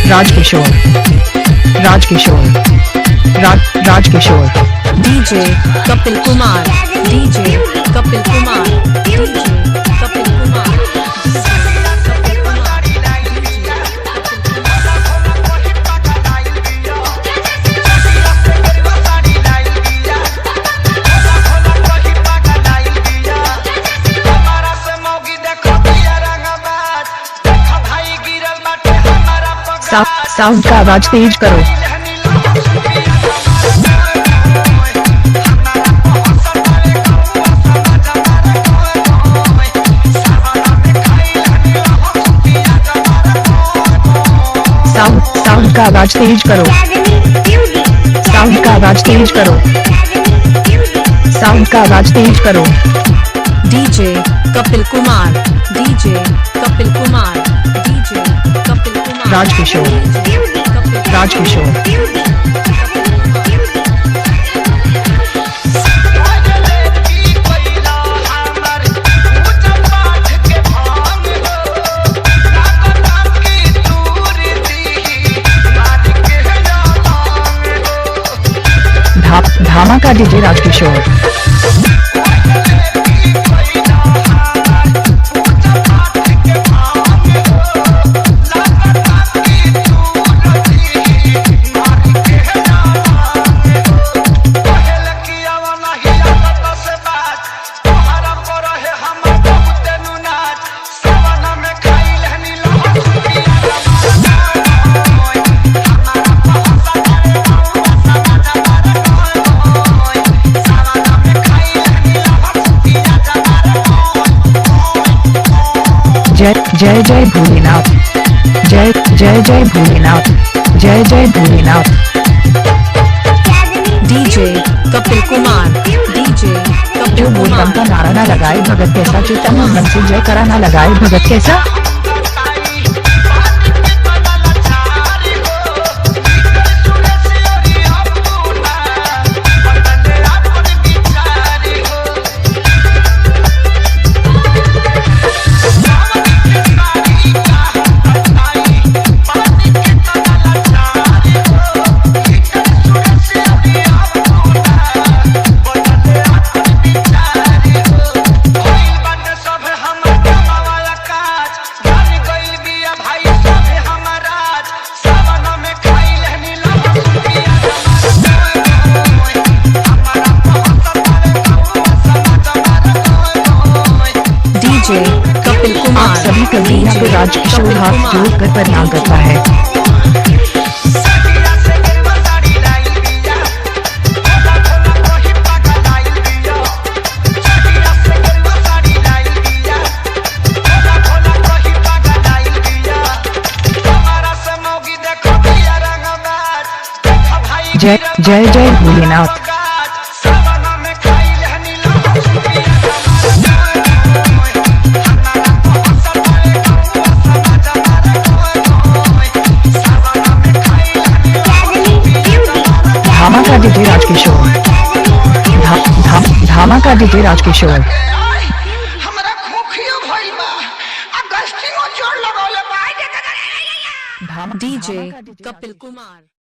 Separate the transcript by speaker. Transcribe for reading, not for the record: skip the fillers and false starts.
Speaker 1: Rajkishore Rajkishore
Speaker 2: DJ Kapil Kumar DJ Kapil Kumar DJ Kapil Kumar
Speaker 1: sound का आवाज तेज करो। साउंड का आवाज तेज करो। साउंड का आवाज तेज करो। साउंड का आवाज तेज करो।
Speaker 2: DJ Kapil Kumar DJ Kapil Kumar DJ Kapil Kumar
Speaker 1: Rajkishore धमाका डीजे राजकिशोर जय जय भोलेनाथ जय भोलेनाथ जय भोलेनाथ
Speaker 2: डीजे कपिल कुमार डीजे
Speaker 1: जो बोलबम का नारा ना लगाए भगत कैसा, जो तन मन से जय करा ना लगाए भगत कैसा।
Speaker 2: कपिल कुमार
Speaker 1: सभी कवियों को राजकिशोर हाथ जोड़कर प्रणाम करता है। जय भोलेनाथ धमाका डीजे राजकिशोर धमाका डीजे राजकिशोर
Speaker 2: डीजे कपिल कुमार।